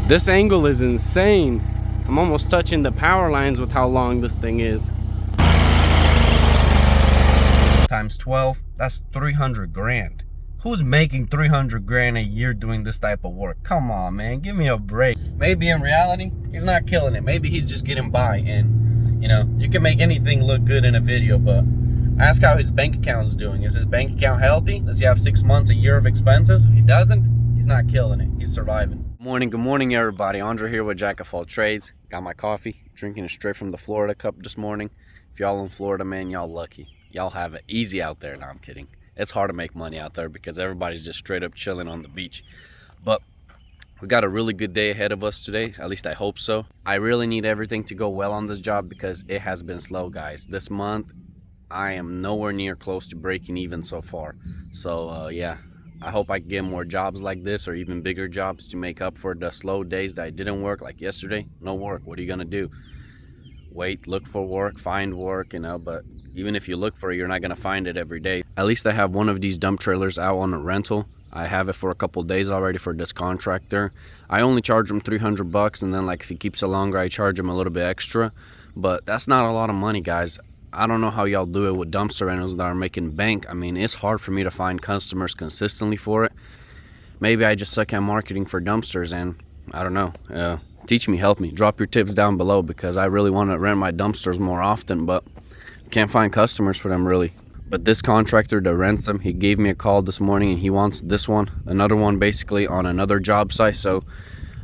This angle is insane. I'm almost touching the power lines with how long this thing is. Times 12, that's 300 grand. Who's making 300 grand a year doing this type of work? Come on, man, give me a break. Maybe in reality, he's not killing it. Maybe he's just getting by, and you know, you can make anything look good in a video, but ask how his bank account is doing. Is his bank account healthy? Does he have 6 months, a year of expenses? If he doesn't, he's not killing it. He's surviving. Good morning, everybody. Andre here with ZbWKwL Trades. Got my coffee, drinking it straight from the Florida cup this morning. If y'all in Florida, man, y'all lucky. Y'all have it easy out there. No, I'm kidding. It's hard to make money out there because everybody's just straight up chilling on the beach. But we got a really good day ahead of us today. At least I hope so. I really need everything to go well on this job because it has been slow, guys. This month, I am nowhere near close to breaking even so far. So, yeah. I hope I can get more jobs like this or even bigger jobs to make up for the slow days that I didn't work. Like yesterday, no work. What are you going to do? Wait, look for work, find work, you know, but even if you look for it, you're not going to find it every day. At least I have one of these dump trailers out on a rental. I have it for a couple days already for this contractor. I only charge him 300 bucks, and then like if he keeps it longer, I charge him a little bit extra. But that's not a lot of money, guys. I don't know how y'all do it with dumpster rentals that are making bank. I mean, it's hard for me to find customers consistently for it. Maybe I just suck at marketing for dumpsters, and I don't know. Teach me, help me. Drop your tips down below because I really want to rent my dumpsters more often, but can't find customers for them really. But this contractor that rents them, he gave me a call this morning and he wants this one, another one basically on another job site. So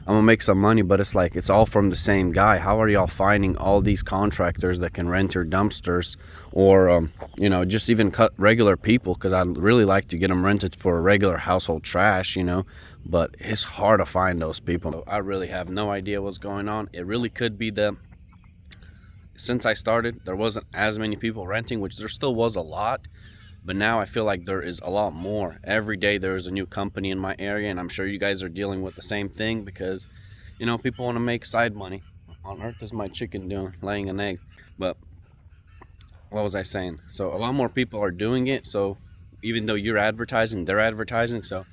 I'm gonna make some money, but it's like it's all from the same guy. How are y'all finding all these contractors that can rent your dumpsters, or you know, just even cut regular people? Because I'd really like to get them rented for regular household trash, you know, but it's hard to find those people. So I really have no idea what's going on. It really could be that since I started, there wasn't as many people renting, which there still was a lot, but now I feel like there is a lot more. Every day there is a new company in my area, and I'm sure you guys are dealing with the same thing because, you know, people want to make side money. On earth is my chicken doing? Laying an egg. But what was I saying? So a lot more people are doing it. So even though you're advertising, they're advertising. So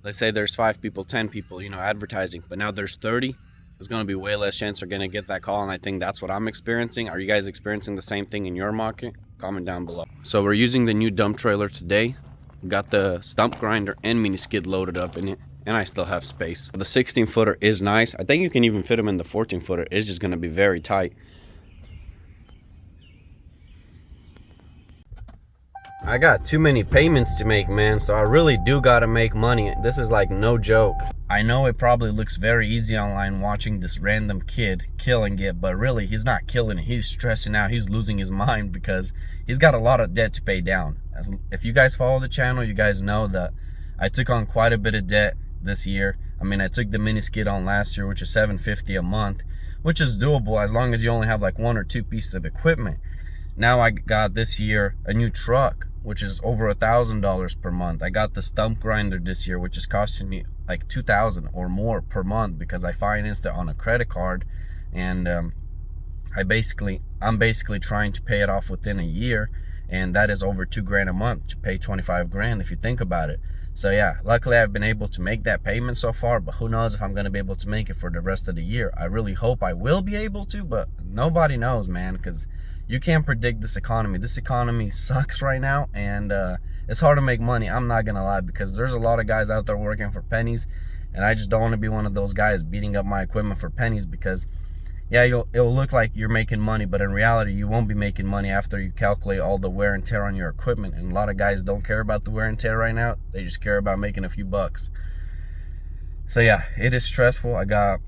let's say there's 5 people, 10 people, you know, advertising, but now there's 30. There's going to be way less chance you're going to get that call, and I think that's what I'm experiencing. Are you guys experiencing the same thing in your market? Comment down below. So we're using the new dump trailer today. Got the stump grinder and mini skid loaded up in it, and I still have space. The 16-footer is nice. I think you can even fit them in the 14-footer. It's just going to be very tight. I got too many payments to make, man, so I really do gotta make money. This is like no joke. I know it probably looks very easy online watching this random kid killing it, but really he's not killing it. He's stressing out. He's losing his mind because he's got a lot of debt to pay down. If you guys follow the channel, you guys know that I took on quite a bit of debt this year. I mean, I took the mini skid on last year, which is $750 a month, which is doable as long as you only have like 1 or 2 pieces of equipment. Now I got this year a new truck, which is over $1,000 per month. I got the stump grinder this year, which is costing me like $2,000 or more per month because I financed it on a credit card, and I'm basically trying to pay it off within a year, and that is over $2 grand a month to pay 25 grand if you think about it. So yeah, luckily I've been able to make that payment so far, but who knows if I'm going to be able to make it for the rest of the year. I really hope I will be able to, but nobody knows, man, because you can't predict this economy. This economy sucks right now, and it's hard to make money. I'm not gonna lie, because there's a lot of guys out there working for pennies, and I just don't want to be one of those guys beating up my equipment for pennies, because yeah, it'll look like you're making money, but in reality you won't be making money after you calculate all the wear and tear on your equipment. And a lot of guys don't care about the wear and tear right now. They just care about making a few bucks. So yeah, it is stressful. I got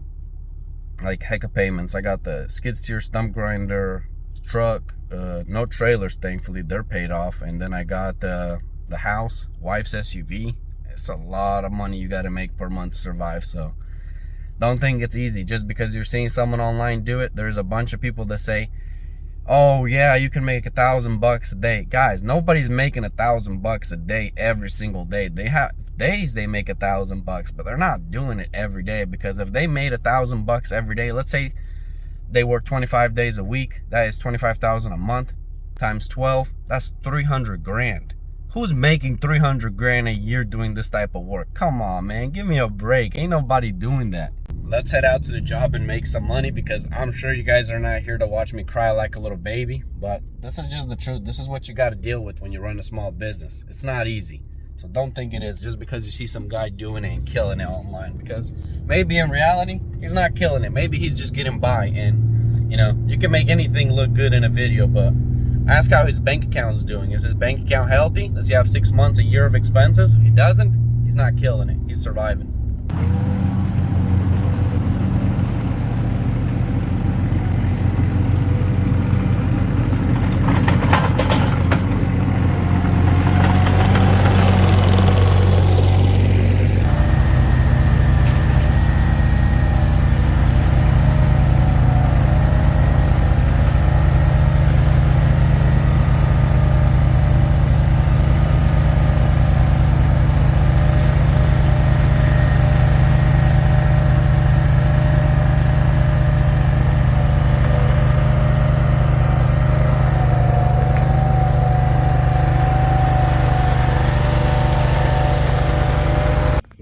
like heck of payments. I got the skid steer, stump grinder, truck, no trailers, thankfully they're paid off, and then I got the house, wife's SUV. It's a lot of money you got to make per month to survive. So don't think it's easy just because you're seeing someone online do it. There's a bunch of people that say, oh yeah, you can make $1,000 a day. Guys, nobody's making $1,000 a day every single day. They have days they make $1,000, but they're not doing it every day, because if they made $1,000 every day, let's say they work 25 days a week, that is 25,000 a month times 12. That's 300 grand. Who's making 300 grand a year doing this type of work? Come on, man, give me a break. Ain't nobody doing that. Let's head out to the job and make some money, because I'm sure you guys are not here to watch me cry like a little baby, but this is just the truth. This is what you got to deal with when you run a small business. It's not easy. So don't think it is just because you see some guy doing it and killing it online, because maybe in reality, he's not killing it. Maybe he's just getting by, and you know, you can make anything look good in a video, but ask how his bank account is doing. Is his bank account healthy? Does he have 6 months, a year of expenses? If he doesn't, he's not killing it. He's surviving.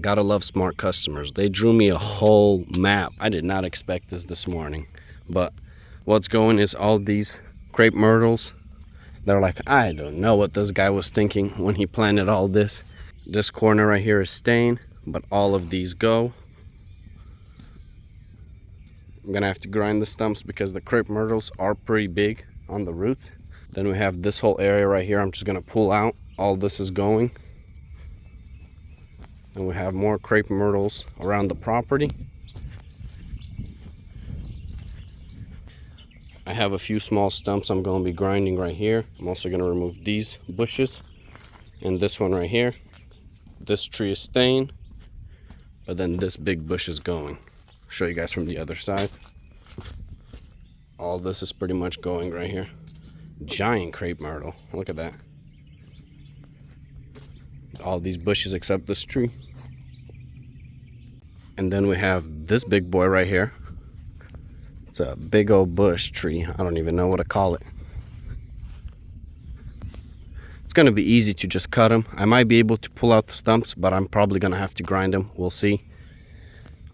Gotta love smart customers. They drew me a whole map. I did not expect this morning. But what's going is all these crepe myrtles. They're like, I don't know what this guy was thinking when he planted all this. This corner right here is staying, but all of these go. I'm gonna have to grind the stumps because the crepe myrtles are pretty big on the roots. Then we have this whole area right here. I'm just gonna pull out. All this is going. And we have more crepe myrtles around the property. I have a few small stumps I'm going to be grinding right here. I'm also going to remove these bushes and this one right here. This tree is staying, but then this big bush is going. I'll show you guys from the other side. All this is pretty much going right here. Giant crepe myrtle. Look at that. All these bushes except this tree. And then we have this big boy right here. It's a big old bush tree. I don't even know what to call it. It's going to be easy to just cut them. I might be able to pull out the stumps, but I'm probably going to have to grind them. We'll see.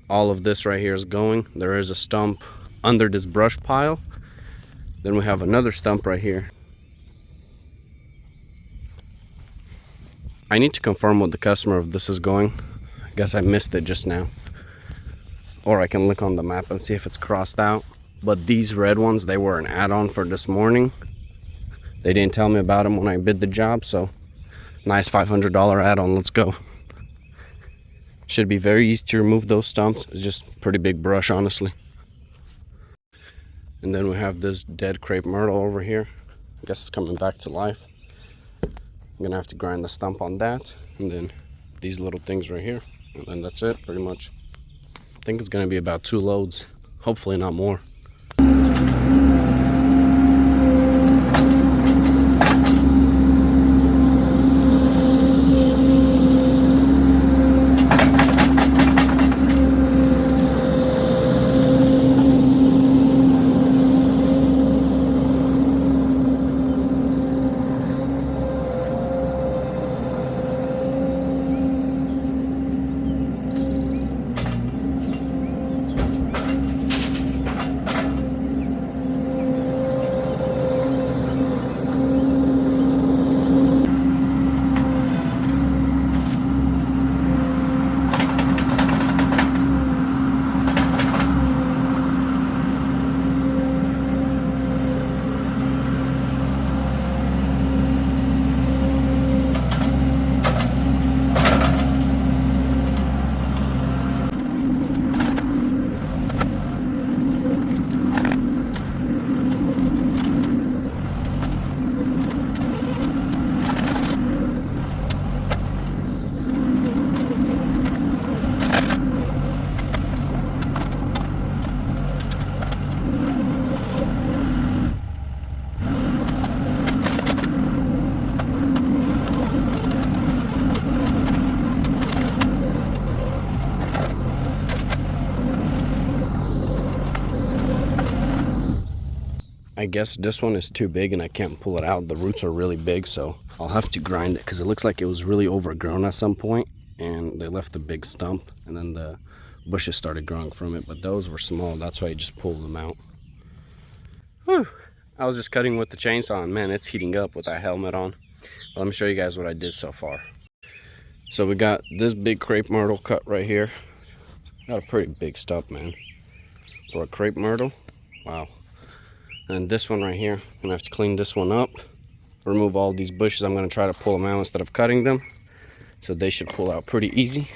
All of this right here is going. There is a stump under this brush pile. Then we have another stump right here. I need to confirm with the customer if this is going. I guess I missed it just now. Or I can look on the map and see if it's crossed out. But these red ones, they were an add-on for this morning. They didn't tell me about them when I bid the job, so nice $500 add-on. Let's go. Should be very easy to remove those stumps. It's just pretty big brush, honestly. And then we have this dead crepe myrtle over here. I guess it's coming back to life. I'm gonna have to grind the stump on that, and then these little things right here, and then that's it pretty much. I think it's gonna be about 2 loads, hopefully not more. I guess this one is too big and I can't pull it out. The roots are really big, so I'll have to grind it because it looks like it was really overgrown at some point and they left a big stump and then the bushes started growing from it, but those were small. That's why I just pulled them out. Whew. I was just cutting with the chainsaw and man, it's heating up with that helmet on. But let me show you guys what I did so far. So we got this big crepe myrtle cut right here. Got a pretty big stump, man. For a crepe myrtle, wow. And this one right here, I'm gonna have to clean this one up, remove all these bushes. I'm gonna try to pull them out instead of cutting them, so they should pull out pretty easy.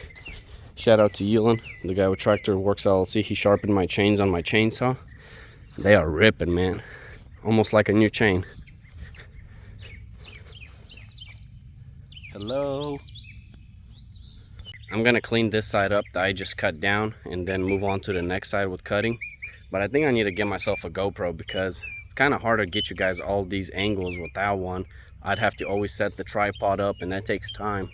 Shout out to Yulin, the guy with Tractor Works LLC. He sharpened my chains on my chainsaw. They are ripping, man, almost like a new chain. Hello. I'm gonna clean this side up that I just cut down and then move on to the next side with cutting. But I think I need to get myself a GoPro because it's kind of hard to get you guys all these angles without one. I'd have to always set the tripod up and that takes time.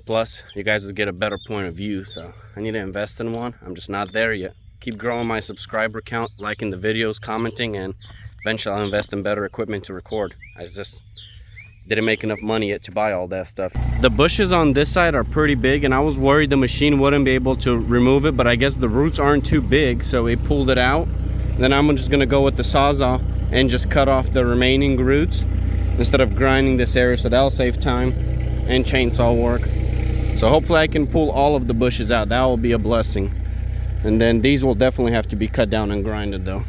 Plus, you guys would get a better point of view, so I need to invest in one. I'm just not there yet. Keep growing my subscriber count, liking the videos, commenting, and eventually I'll invest in better equipment to record. I just didn't make enough money yet to buy all that stuff. The bushes on this side are pretty big and I was worried the machine wouldn't be able to remove it, but I guess the roots aren't too big, so it pulled it out. Then I'm just gonna go with the Sawzall and just cut off the remaining roots instead of grinding this area, so that'll save time and chainsaw work. So hopefully I can pull all of the bushes out. That will be a blessing. And then these will definitely have to be cut down and grinded though.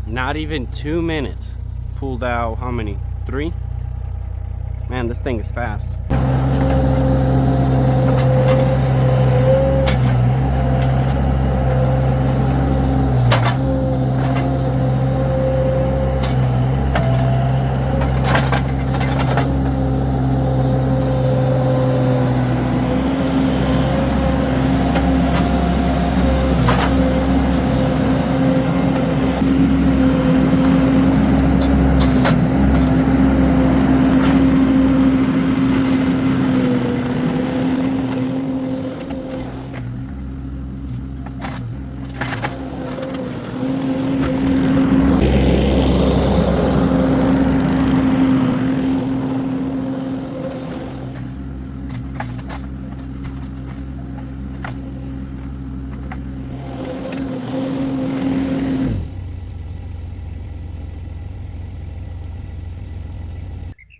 Not even 2 minutes. Pulled out how many? 3? Man, this thing is fast.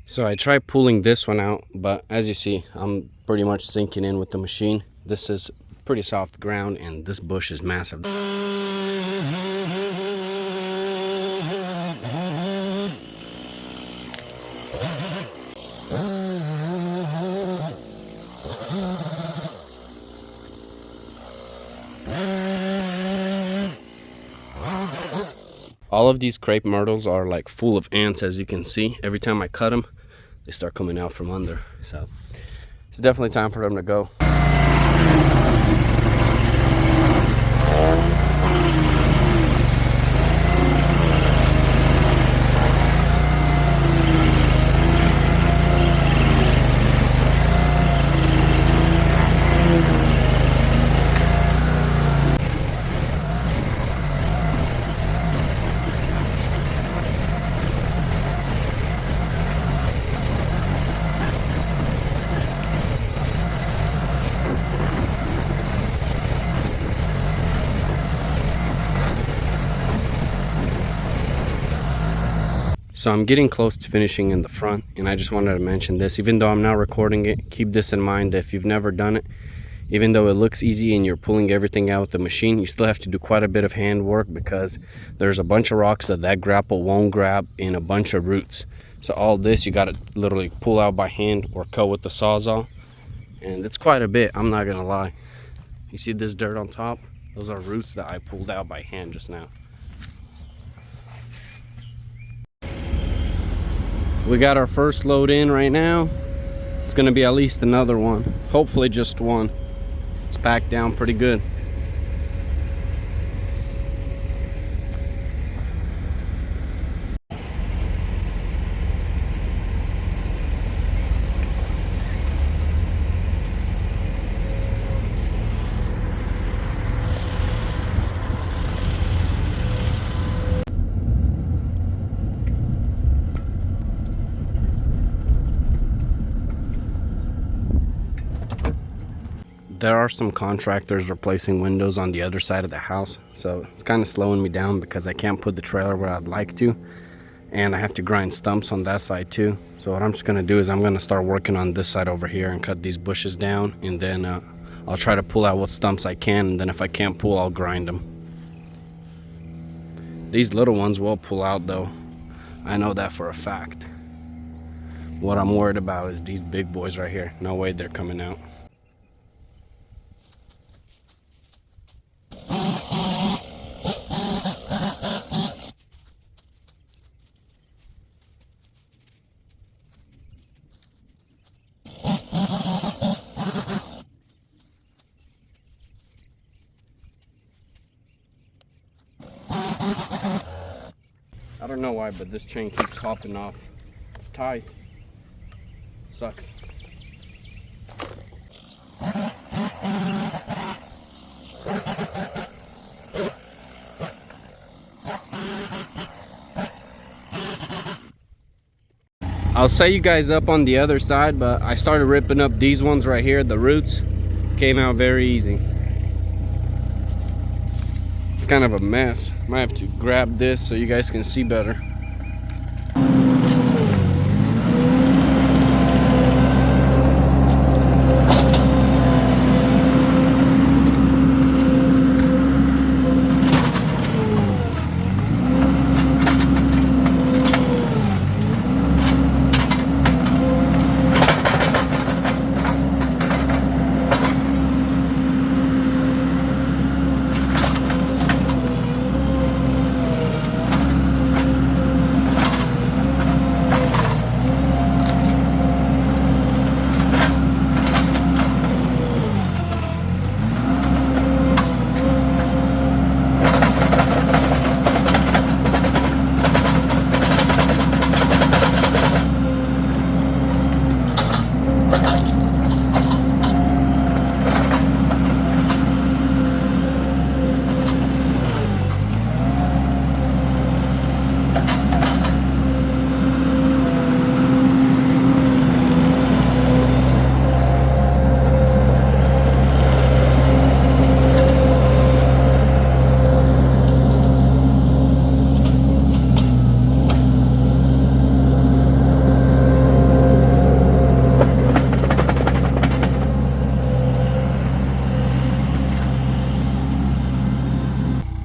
So I tried pulling this one out, but as you see, I'm pretty much sinking in with the machine. This is pretty soft ground and this bush is massive. All of these crepe myrtles are like full of ants, as you can see. Every time I cut them, they start coming out from under. So it's definitely time for them to go. So I'm getting close to finishing in the front, and I just wanted to mention this. Even though I'm not recording it, keep this in mind. If you've never done it, even though it looks easy and you're pulling everything out with the machine, you still have to do quite a bit of hand work, because there's a bunch of rocks that grapple won't grab and a bunch of roots. So all this you got to literally pull out by hand or cut with the Sawzall, and it's quite a bit, I'm not gonna lie. You see this dirt on top? Those are roots that I pulled out by hand just now. We got our first load in right now. It's gonna be at least another one, hopefully just one. It's packed down pretty good. There are some contractors replacing windows on the other side of the house, so it's kind of slowing me down because I can't put the trailer where I'd like to, and I have to grind stumps on that side too. So what I'm just gonna do is I'm gonna start working on this side over here and cut these bushes down, and then I'll try to pull out what stumps I can, and then if I can't pull, I'll grind them. These little ones will pull out though, I know that for a fact. What I'm worried about is these big boys right here. No way they're coming out. I don't know why, but this chain keeps hopping off. It's tight. Sucks. I'll set you guys up on the other side, but I started ripping up these ones right here. The roots came out very easy. It's kind of a mess. Might have to grab this so you guys can see better.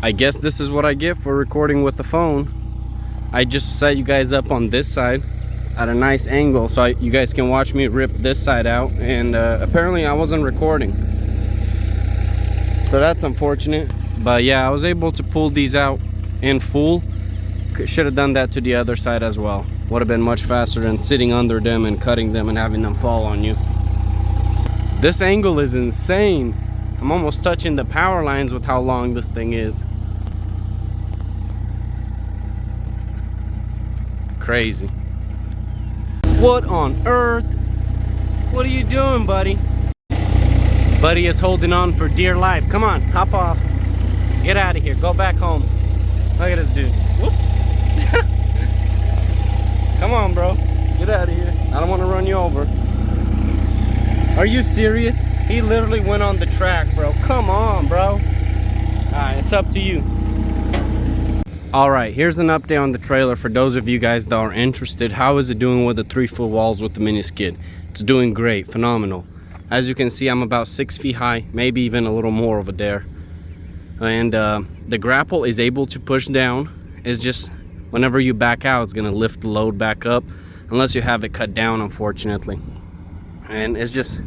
I guess this is what I get for recording with the phone. I just set you guys up on this side at a nice angle so you guys can watch me rip this side out, and apparently I wasn't recording, so that's unfortunate. But yeah, I was able to pull these out in full. Should have done that to the other side as well. Would have been much faster than sitting under them and cutting them and having them fall on you. This angle is insane. I'm almost touching the power lines with how long this thing is. Crazy. What on earth? What are you doing, buddy? Buddy is holding on for dear life. Come on, hop off. Get out of here. Go back home. Look at this dude. Whoop. Come on, bro. Get out of here. I don't want to run you over. Are you serious? He literally went on the track, bro. Come on, bro. Alright, it's up to you. All right, here's an update on the trailer for those of you guys that are interested. How is it doing with the 3-foot walls with the mini skid? It's doing great, phenomenal. As you can see, I'm about 6 feet high, maybe even a little more over there. And the grapple is able to push down. It's just whenever you back out, it's gonna lift the load back up, unless you have it cut down, unfortunately. And it's just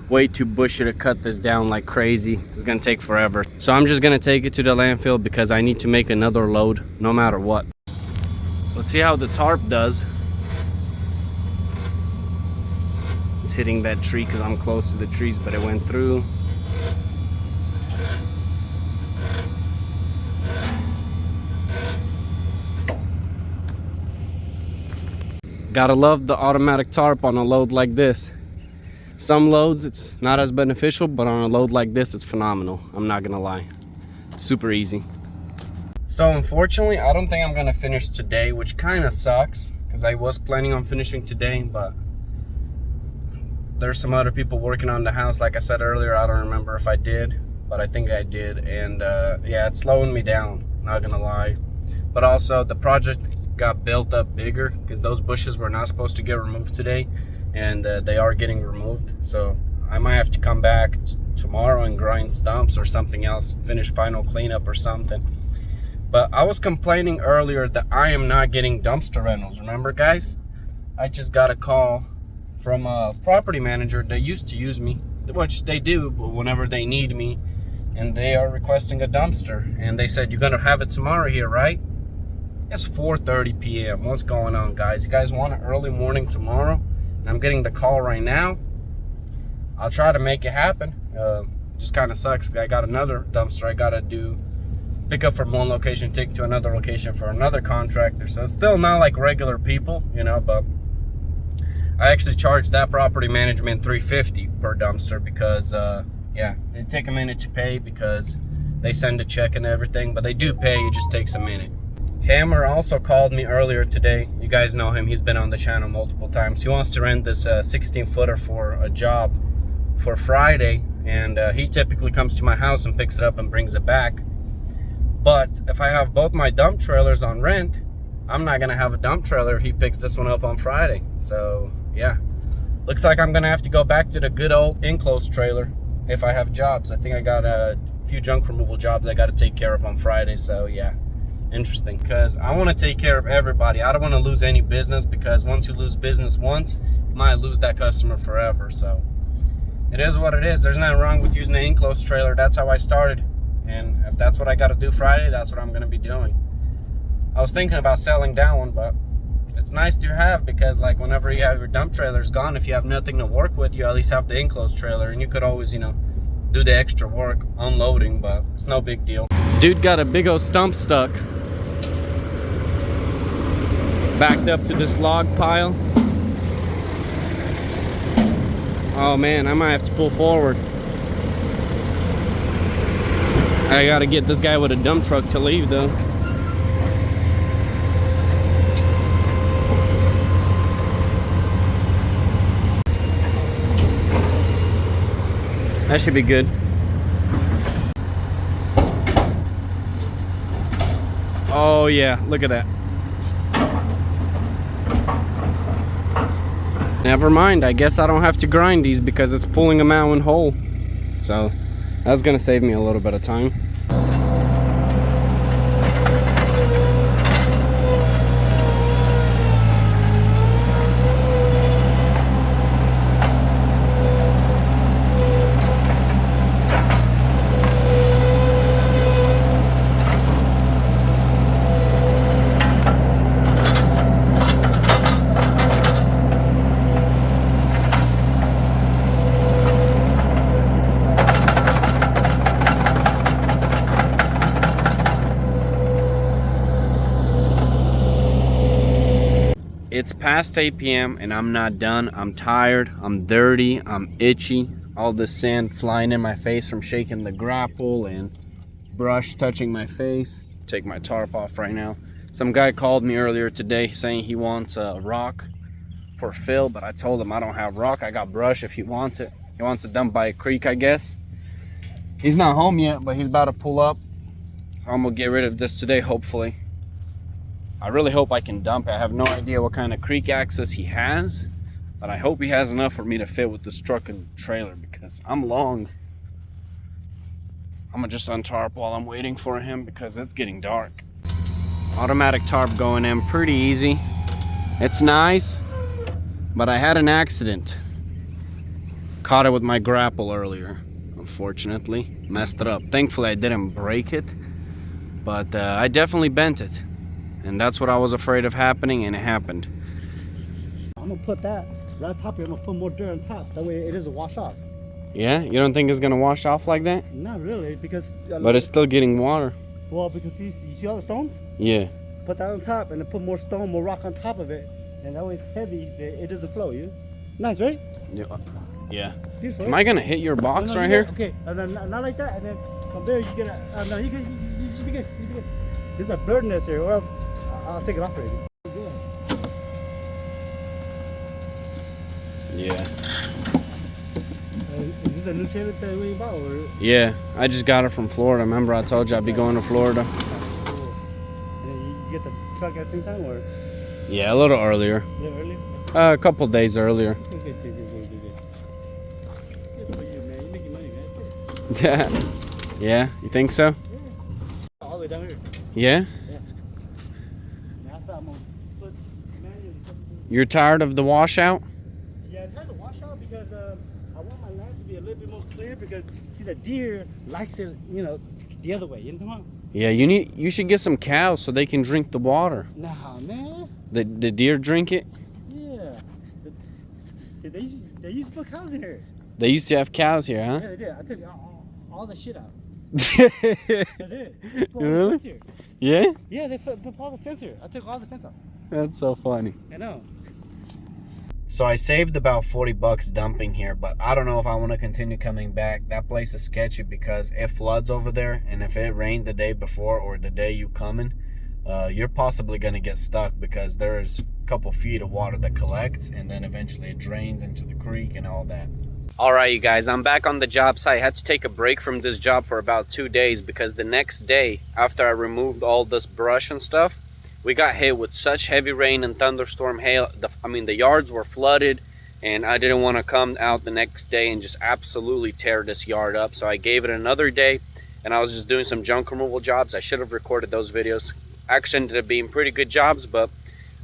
way too bushy to cut this down like crazy. It's gonna take forever. So I'm just gonna take it to the landfill because I need to make another load no matter what. Let's see how the tarp does. It's hitting that tree because I'm close to the trees, but it went through. Gotta love the automatic tarp on a load like this. Some loads it's not as beneficial, but on a load like this it's phenomenal. I'm not gonna lie, super easy. So unfortunately I don't think I'm gonna finish today, which kind of sucks because I was planning on finishing today, but there's some other people working on the house. Like I said earlier, I don't remember if I did, but I think I did. And yeah, it's slowing me down, not gonna lie. But also the project got built up bigger because those bushes were not supposed to get removed today, and they are getting removed. So I might have to come back tomorrow and grind stumps or something else, finish final cleanup or something. But I was complaining earlier that I am not getting dumpster rentals. Remember, guys? I just got a call from a property manager that used to use me, which they do whenever they need me, and they are requesting a dumpster. And they said, you're gonna have it tomorrow here, right? It's 4:30 p.m. What's going on, guys? You guys want an early morning tomorrow? And I'm getting the call right now. I'll try to make it happen. Just kind of sucks. I got another dumpster I gotta do, pick up from one location, take to another location for another contractor. So it's still not like regular people, you know, but I actually charged that property management $350 per dumpster because yeah, it'd take a minute to pay because they send a check and everything, but they do pay, it just takes a minute. Hammer also called me earlier today. You guys know him, he's been on the channel multiple times. He wants to rent this 16-footer for a job for Friday, and he typically comes to my house and picks it up and brings it back. But if I have both my dump trailers on rent, I'm not gonna have a dump trailer if he picks this one up on Friday. So yeah, looks like I'm gonna have to go back to the good old enclosed trailer if I have jobs. I think I got a few junk removal jobs I gotta take care of on Friday. So yeah, interesting, because I want to take care of everybody. I don't want to lose any business, because once you lose business once, you might lose that customer forever. So it is what it is. There's nothing wrong with using an enclosed trailer. That's how I started, and if that's what I got to do Friday, that's what I'm going to be doing. I was thinking about selling that one, but it's nice to have, because like whenever you have your dump trailers gone, if you have nothing to work with, you at least have the enclosed trailer, and you could always, you know, do the extra work unloading, but it's no big deal. Dude got a big old stump stuck, backed up to this log pile. Oh man, I might have to pull forward. I gotta get this guy with a dump truck to leave though. That should be good. Oh yeah, look at that. Never mind, I guess I don't have to grind these because it's pulling them out in whole. So that's gonna save me a little bit of time. It's past 8 p.m. and I'm not done. I'm tired, I'm dirty, I'm itchy. All this sand flying in my face from shaking the grapple and brush touching my face. Take my tarp off right now. Some guy called me earlier today saying he wants a rock for fill, but I told him I don't have rock, I got brush if he wants it. He wants it done by a creek, I guess. He's not home yet, but he's about to pull up. I'm gonna get rid of this today, hopefully. I really hope I can dump it. I have no idea what kind of creek access he has, but I hope he has enough for me to fit with this truck and trailer because I'm long. I'm gonna just untarp while I'm waiting for him because it's getting dark. Automatic tarp going in pretty easy. It's nice, but I had an accident. Caught it with my grapple earlier, unfortunately. Messed it up. Thankfully I didn't break it, but I definitely bent it. And that's what I was afraid of happening, and it happened. I'm gonna put that right on top here. I'm gonna put more dirt on top. That way it doesn't wash off. Yeah? You don't think it's gonna wash off like that? Not really, because... But it's still getting water. Well, because you see all the stones? Yeah. Put that on top and then put more stone, more rock on top of it. And that way it's heavy, it doesn't flow, you? Nice, right? Yeah. Beautiful. Am I gonna hit your box right here? Okay, and then not like that, and then from there you get a... no, you should be good, you should be good. There's a bird nest here, or else I'll take it off already. Yeah. Is this a new trailer that we bought, or? Yeah, I just got it from Florida. Remember I told you I'd be going to Florida? Cool. And then you get the truck at the same time, or? Yeah, a little earlier. A little early? A couple days earlier. Good. Good for you, man. You're making money, man. Yeah. Yeah, you think so? Yeah. All the way down here. Yeah? Now I thought I'm gonna put manually. You're tired of the washout? Yeah, it's hard to wash out because I want my land to be a little bit more clear because see the deer likes it, you know, the other way. You know what I'm talking Yeah, you should get some cows so they can drink the water. about? Nah, man. The deer drink it? Yeah. They used to put cows in here. They used to have cows here, huh? Yeah, they did. I took all the shit out. I did. They put all the Really? fence here. Yeah? Yeah, they put all the fence here. I took all the fence out. That's so funny. I know. So I saved about 40 bucks dumping here, but I don't know if I want to continue coming back. That place is sketchy because it floods over there, and if it rained the day before or the day you coming, you're possibly going to get stuck because there's a couple feet of water that collects, and then eventually it drains into the creek and all that. All right, you guys, I'm back on the job site. I had to take a break from this job for about 2 days because the next day, after I removed all this brush and stuff, we got hit with such heavy rain and thunderstorm hail. The yards were flooded, and I didn't want to come out the next day and just absolutely tear this yard up. So I gave it another day, and I was just doing some junk removal jobs. I should have recorded those videos. Actually ended up being pretty good jobs, but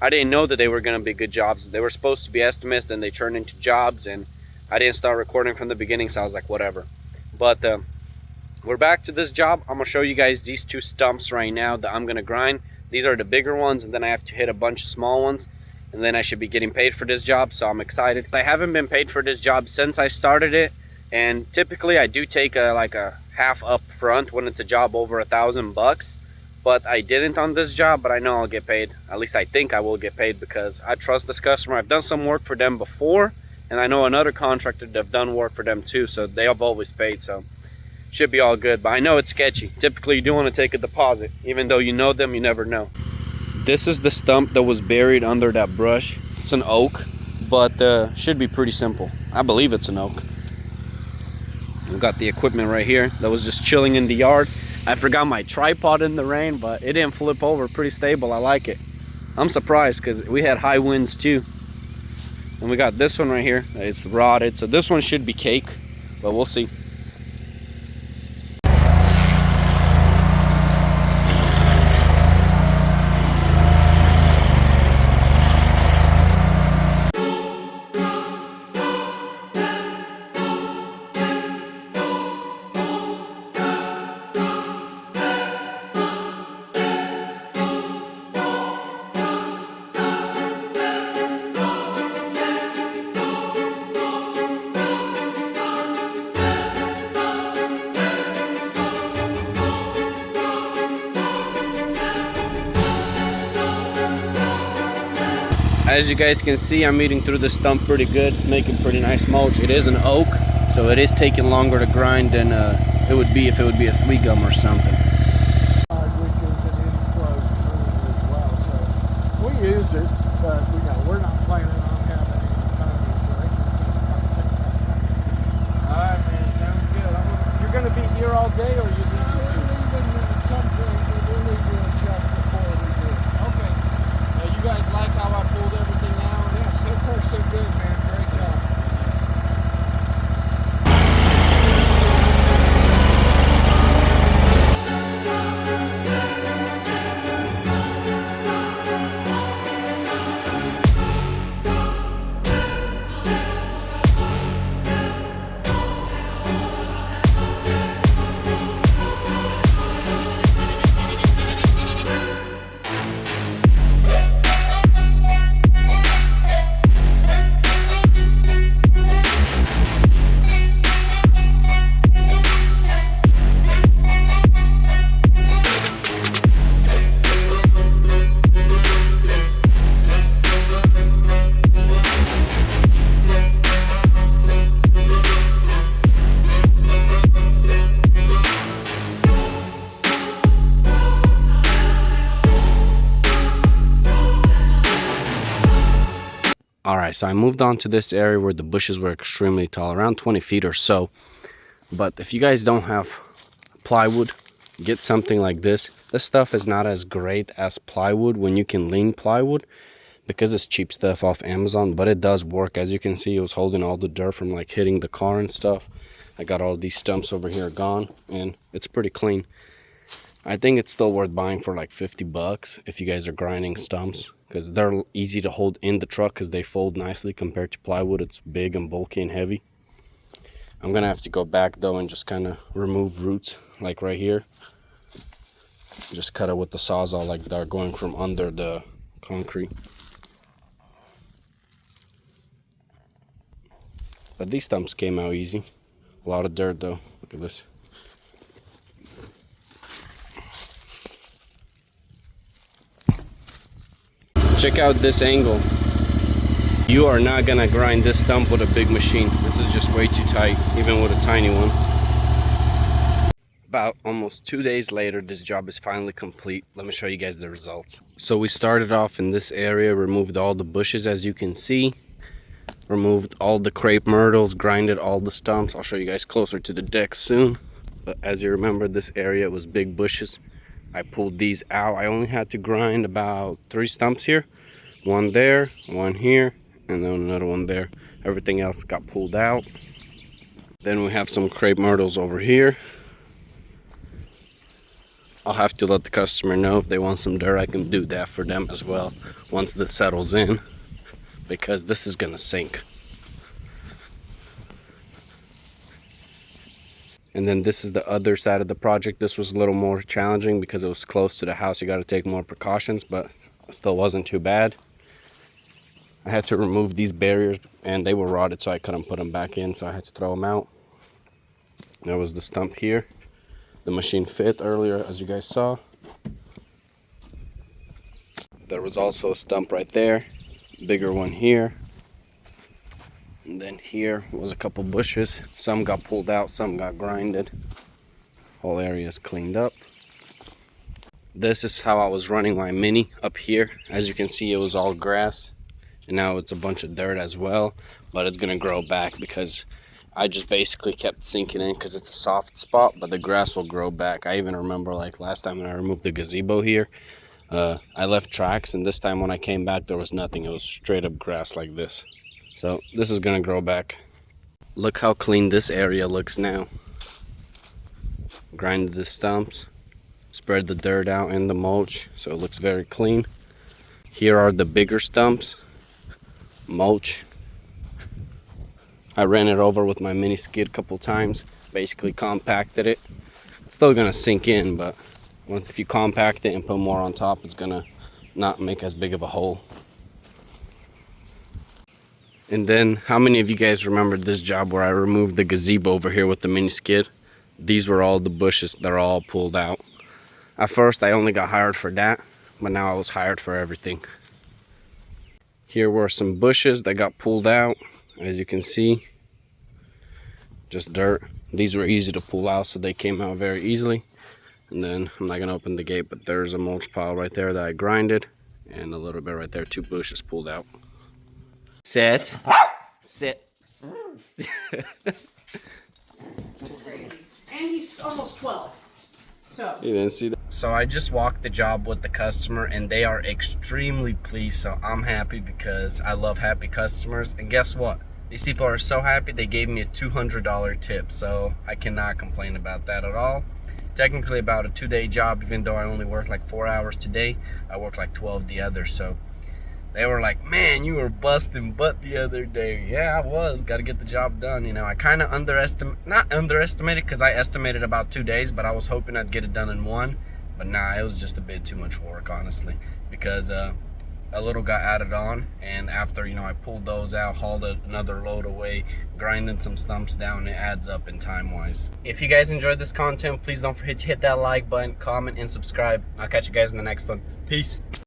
I didn't know that they were going to be good jobs. They were supposed to be estimates, then they turned into jobs, and I didn't start recording from the beginning, so I was like, whatever. But we're back to this job. I'm going to show you guys these two stumps right now that I'm going to grind. These are the bigger ones, and then I have to hit a bunch of small ones, and then I should be getting paid for this job, so I'm excited. I haven't been paid for this job since I started it, and typically I do take like a half up front when it's a job over $1,000, but I didn't on this job. But I know I'll get paid. At least I think I will get paid because I trust this customer. I've done some work for them before, and I know another contractor that have done work for them too, so they have always paid, so should be all good. But I know it's sketchy. Typically you do want to take a deposit. Even though you know them, you never know. This is the stump that was buried under that brush. It's an oak, but should be pretty simple. I believe it's an oak. We've got the equipment right here that was just chilling in the yard. I forgot my tripod in the rain, but it didn't flip over. Pretty stable. I like it. I'm surprised because we had high winds too. And we got this one right here. It's rotted, so this one should be cake, but we'll see. As you guys can see, I'm eating through the stump pretty good. It's making pretty nice mulch. It is an oak, so it is taking longer to grind than it would be if it would be a sweet gum or something. We use it, but we're not planning on having any economies, right? All right, man. Sounds good. You're going to be here all day, or you just... We're leaving something. We'll leave you a check before we do it. Okay. All right, so I moved on to this area where the bushes were extremely tall, around 20 feet or so. But if you guys don't have plywood, get something like this. This stuff is not as great as plywood when you can lean plywood, because it's cheap stuff off Amazon, but it does work. As you can see, it was holding all the dirt from like hitting the car and stuff. I got all these stumps over here gone, and it's pretty clean. I think it's still worth buying for like 50 bucks if you guys are grinding stumps, because they're easy to hold in the truck because they fold nicely compared to plywood. It's big and bulky and heavy. I'm gonna have to go back though and just kind of remove roots like right here. Just cut it with the Sawzall like they're going from under the concrete. But these stumps came out easy. A lot of dirt though. Look at this. Check out this angle. You are not gonna grind this stump with a big machine. This is just way too tight, even with a tiny one. About almost 2 days later, this job is finally complete. Let me show you guys the results. So we started off in this area, removed all the bushes as you can see. Removed all the crepe myrtles, grinded all the stumps. I'll show you guys closer to the deck soon. But as you remember, this area was big bushes. I pulled these out. I only had to grind about 3 stumps here. One there, one here, and then another one there. Everything else got pulled out. Then we have some crepe myrtles over here. I'll have to let the customer know if they want some dirt. I can do that for them as well once this settles in, because this is gonna sink. And then this is the other side of the project. This was a little more challenging because it was close to the house. You got to take more precautions, but it still wasn't too bad. I had to remove these barriers and they were rotted, so I couldn't put them back in, so I had to throw them out. There was the stump here. The machine fit earlier, as you guys saw. There was also a stump right there, bigger one here. And then here was a couple bushes. Some got pulled out, some got grinded. Whole area is cleaned up. This is how I was running my Mini up here. As you can see, it was all grass. And now it's a bunch of dirt as well. But it's gonna grow back because I just basically kept sinking in because it's a soft spot, but the grass will grow back. I even remember like last time when I removed the gazebo here, I left tracks, and this time when I came back, there was nothing. It was straight up grass like this. So this is gonna grow back. Look how clean this area looks now. Grinded the stumps, spread the dirt out in the mulch, so it looks very clean. Here are the bigger stumps, mulch. I ran it over with my mini skid a couple times, basically compacted it. It's still gonna sink in, but if you compact it and put more on top, it's gonna not make as big of a hole. And then, how many of you guys remember this job where I removed the gazebo over here with the mini skid? These were all the bushes. They're all pulled out. At first, I only got hired for that, but now I was hired for everything. Here were some bushes that got pulled out. As you can see, just dirt. These were easy to pull out, so they came out very easily. And then, I'm not gonna open the gate, but there's a mulch pile right there that I grinded. And a little bit right there, 2 bushes pulled out. Sit. Sit. Crazy. And he's almost 12. So You didn't see that? So I just walked the job with the customer and they are extremely pleased. So I'm happy because I love happy customers. And guess what? These people are so happy they gave me a $200 tip. So I cannot complain about that at all. Technically about a 2-day job, even though I only worked like 4 hours today. I worked like 12 the other. So they were like, man, you were busting butt the other day. Yeah, I was. Got to get the job done. You know, I kind of not underestimated because I estimated about 2 days, but I was hoping I'd get it done in 1. But nah, it was just a bit too much work, honestly, because a little got added on. And after, you know, I pulled those out, hauled another load away, grinding some stumps down, it adds up in time-wise. If you guys enjoyed this content, please don't forget to hit that like button, comment, and subscribe. I'll catch you guys in the next one. Peace.